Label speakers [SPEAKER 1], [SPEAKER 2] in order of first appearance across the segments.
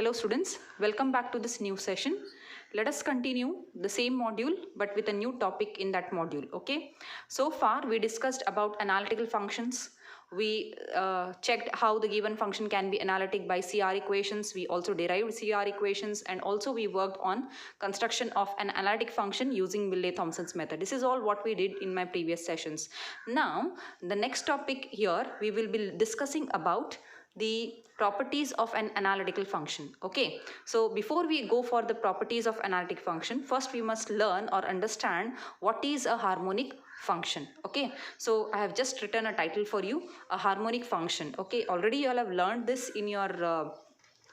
[SPEAKER 1] Hello students, welcome back to this new session. Let us continue the same module but with a new topic in that module. Okay, so far we discussed about analytical functions. We checked how the given function can be analytic by CR equations. We also derived CR equations, and also we worked on construction of an analytic function using Milley-Thompson's method. This is all what we did in my previous sessions. Now the next topic here we will be discussing about the properties of an analytical function. Okay, so before we go for the properties of analytic function, first we must learn or understand what is a harmonic function. Okay, so I have just written a title for you, a harmonic function. Okay, already you all have learned this in your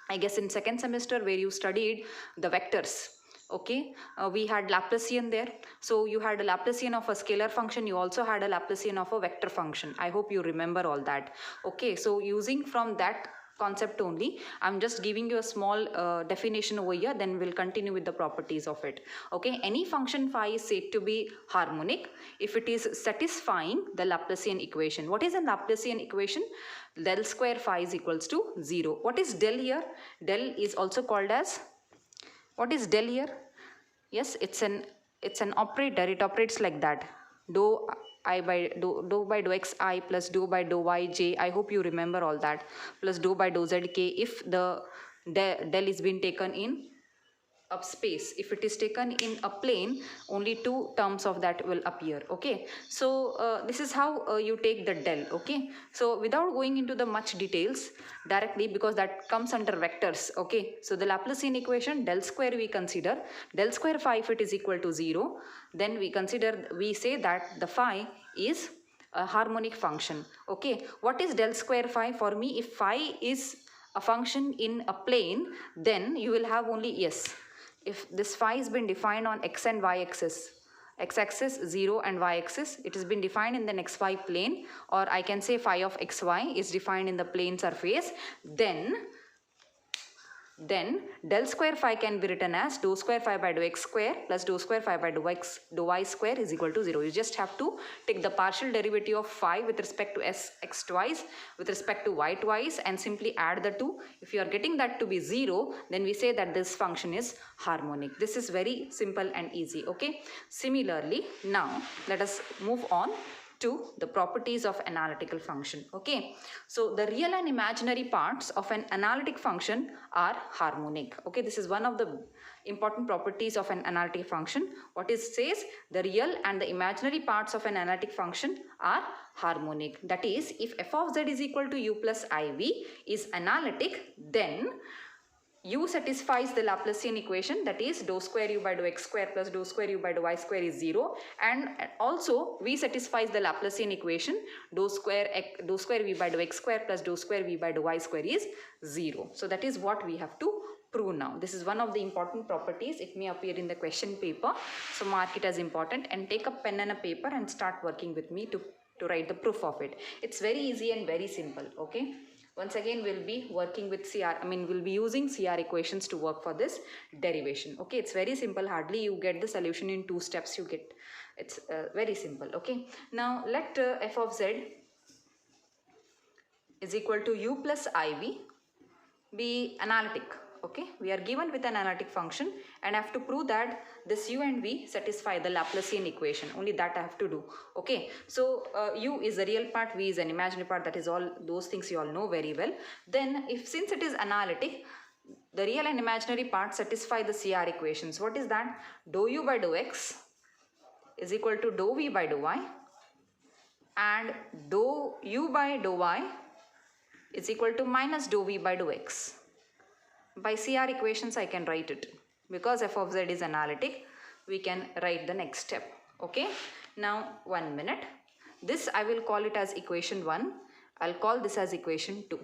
[SPEAKER 1] I guess in second semester where you studied the vectors. Okay, we had Laplacian there. So you had a Laplacian of a scalar function, you also had a Laplacian of a vector function. I hope you remember all that. Okay, so using from that concept only, I'm just giving you a small definition over here, then we'll continue with the properties of it. Okay, any function phi is said to be harmonic if it is satisfying the Laplacian equation. What is a Laplacian equation? Del square phi is equals to 0. What is del here? Del is also called as, what is del here? Yes, it's an operator. It operates like that. Dou I by dou by dou xi plus dou by dou yj. I hope you remember all that. Plus dou by dou zk if the del is being taken in up space. If it is taken in a plane, only two terms of that will appear. Okay, so this is how you take the del. Okay, so without going into the much details directly, because that comes under vectors. Okay, so the Laplacian equation del square we consider, del square phi if it is equal to 0, then we say that the phi is a harmonic function. Okay, what is del square phi? For me, if phi is a function in a plane, then you will have only, yes, if this phi has been defined on x and y axis, x-axis 0 and y-axis, it has been defined in the xy plane, or I can say phi of xy is defined in the plane surface, then del square phi can be written as dou square phi by dou x square plus dou square phi by dou y square is equal to 0. You just have to take the partial derivative of phi with respect to x twice, with respect to y twice, and simply add the two. If you are getting that to be 0, then we say that this function is harmonic. This is very simple and easy. Okay, similarly, now let us move on to the properties of analytical function. Okay, so the real and imaginary parts of an analytic function are harmonic. Okay, this is one of the important properties of an analytic function. What it says, the real and the imaginary parts of an analytic function are harmonic. That is, if f of z is equal to u plus iv is analytic, then u satisfies the Laplacian equation, that is dou square u by dou x square plus dou square u by dou y square is 0, and also v satisfies the Laplacian equation dou square v by dou x square plus dou square v by dou y square is 0. So that is what we have to prove now. This is one of the important properties. It may appear in the question paper, so mark it as important and take a pen and a paper and start working with me to write the proof of it. It's very easy and very simple. Okay, once again we'll be working with we'll be using CR equations to work for this derivation. Okay, it's very simple. Hardly you get the solution in 2 steps. It's very simple. Okay, now let f of z is equal to u plus iv be analytic. Okay, we are given with an analytic function and I have to prove that this u and v satisfy the Laplacian equation. Only that I have to do. Okay, so u is the real part, v is an imaginary part. That is all, those things you all know very well. Then since it is analytic, the real and imaginary part satisfy the CR equations. What is that? Dou u by dou x is equal to dou v by dou y, and dou u by dou y is equal to minus dou v by dou x. By CR equations I can write it. Because f of z is analytic, we can write the next step. Okay, now 1 minute. This I will call it as equation 1. I'll call this as equation 2.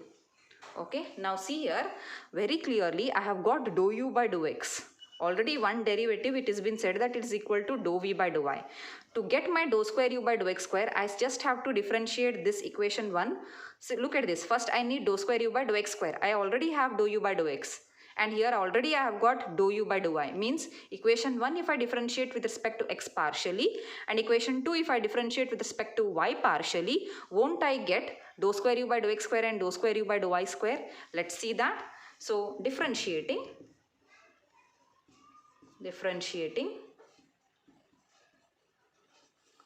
[SPEAKER 1] Okay, now see here, very clearly I have got dou u by dou x. Already one derivative, it has been said that it is equal to dou v by dou y. To get my dou square u by dou x square, I just have to differentiate this equation 1. So look at this. First I need dou square u by dou x square. I already have dou u by dou x. And here already I have got dou u by dou y. Means equation 1 if I differentiate with respect to x partially, and equation 2 if I differentiate with respect to y partially, won't I get dou square u by dou x square and dou square u by dou y square? Let's see that. So differentiating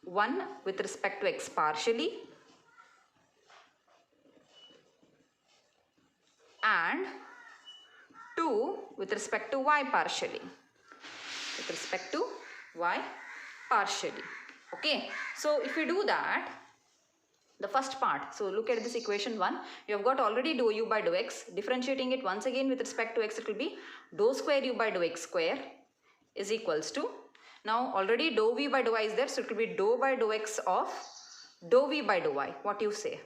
[SPEAKER 1] 1 with respect to x partially and 2 with respect to y partially. With respect to y partially. Okay. So if you do that, the first part, so look at this equation 1, you have got already dou u by dou x. Differentiating it once again with respect to x, it will be dou square u by dou x square is equals to, now already dou v by dou y is there, so it will be dou by dou x of dou v by dou y. What you say?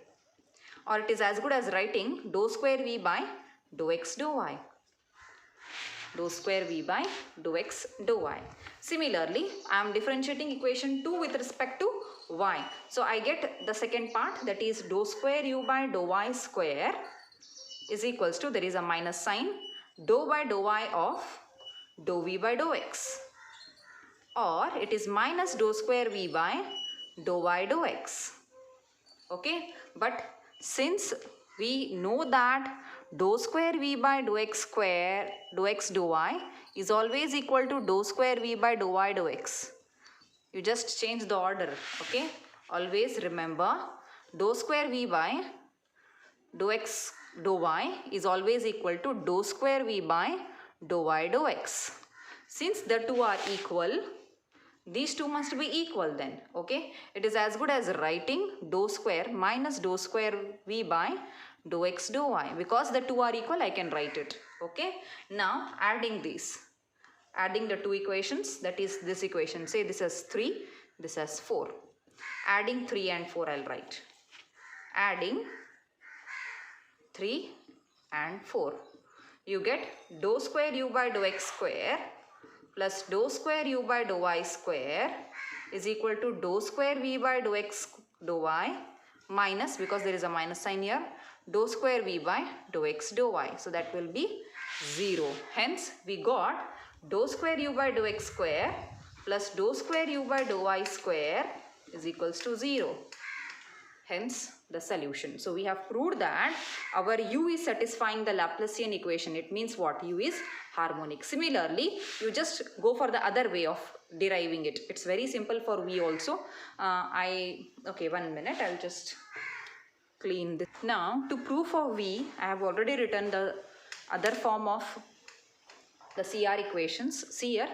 [SPEAKER 1] Or it is as good as writing dou square v by dou x dou y. Dou square v by dou x dou y. Similarly, I am differentiating equation 2 with respect to y. So I get the second part, that is dou square u by dou y square is equals to, there is a minus sign, dou by dou y of dou v by dou x. Or it is minus dou square v by dou y dou x. Okay, but since we know that dou square v by dou x square dou x dou y is always equal to dou square v by dou y dou x. You just change the order. Okay, always remember dou square v by dou x dou y is always equal to dou square v by dou y dou x. Since the two are equal, these two must be equal then. Okay, it is as good as writing dou square minus dou square v by dou x dou y. Because the two are equal, I can write it. Okay, now adding these, adding the two equations, that is this equation, say this as 3, this as 4. Adding 3 and 4 I'll write. Adding 3 and 4. You get dou square u by dou x square plus dou square u by dou y square is equal to dou square v by dou x dou y minus, because there is a minus sign here, dou square v by dou x dou y. So that will be 0. Hence we got dou square u by dou x square plus dou square u by dou y square is equals to 0. Hence the solution. So we have proved that our u is satisfying the Laplacian equation. It means what? U is harmonic. Similarly, you just go for the other way of deriving it. It's very simple for v also. Okay, 1 minute, I'll just clean this. Now to prove for v, I have already written the other form of the CR equations. See here,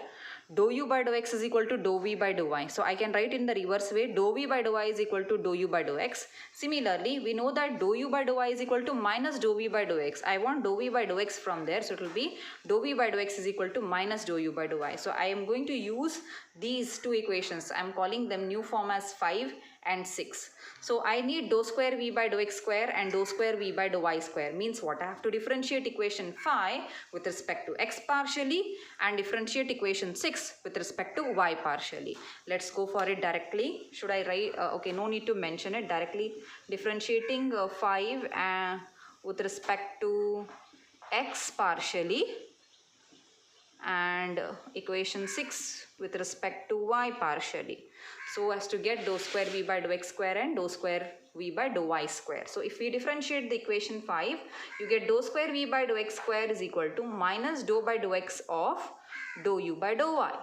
[SPEAKER 1] dou u by dou x is equal to dou v by dou y. So I can write in the reverse way, dou v by dou y is equal to dou u by dou x. Similarly, we know that dou u by dou y is equal to minus dou v by dou x. I want dou v by dou x from there, so it will be dou v by dou x is equal to minus dou u by dou y. So I am going to use these two equations. I am calling them new form as 5 and 6. So I need dou square v by dou x square and dou square v by dou y square. Means what? I have to differentiate equation 5 with respect to x partially and differentiate equation 6 with respect to y partially. Let's go for it directly. Should I write? Okay, no need to mention it directly. Differentiating 5 with respect to x partially and equation 6 with respect to y partially. So as to get dou square v by dou x square and dou square v by dou y square. So if we differentiate the equation 5, you get dou square v by dou x square is equal to minus dou by dou x of dou u by dou y.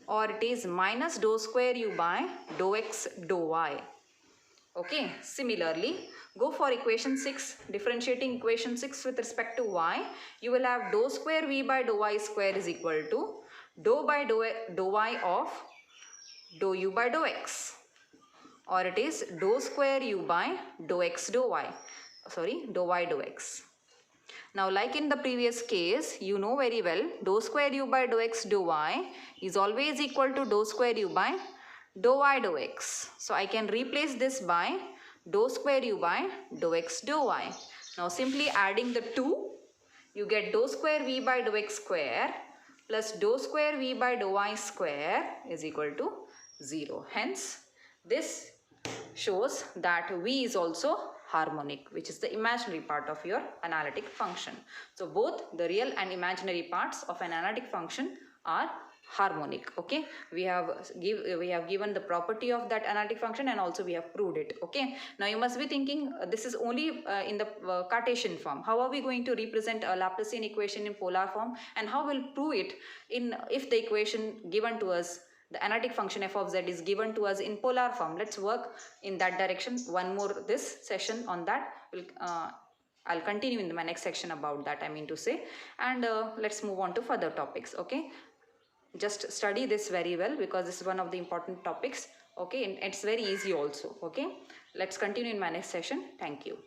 [SPEAKER 1] Or it is minus dou square u by dou x dou y. Okay, similarly, go for equation 6, differentiating equation 6 with respect to y, you will have dou square v by dou y square is equal to dou by dou y of dou u by dou x. Or it is dou square u by dou x dou y. Sorry, dou y dou x. Now like in the previous case, you know very well, dou square u by dou x dou y is always equal to dou square u by dou y dou x. So I can replace this by dou square u by dou x dou y. Now simply adding the two, you get dou square v by dou x square plus dou square v by dou y square is equal to 0. Hence, this shows that v is also harmonic, which is the imaginary part of your analytic function. So both the real and imaginary parts of an analytic function are harmonic. Okay, we have given the property of that analytic function, and also we have proved it. Okay, now you must be thinking this is only in the Cartesian form. How are we going to represent a Laplacian equation in polar form, and how will prove it in if the equation given to us, the analytic function f of z, is given to us in polar form? Let's work in that direction. One more this session on that. I'll continue in my next section about that, I mean to say. And let's move on to further topics. Okay, just study this very well, because this is one of the important topics. Okay, and it's very easy also. Okay, let's continue in my next session. Thank you.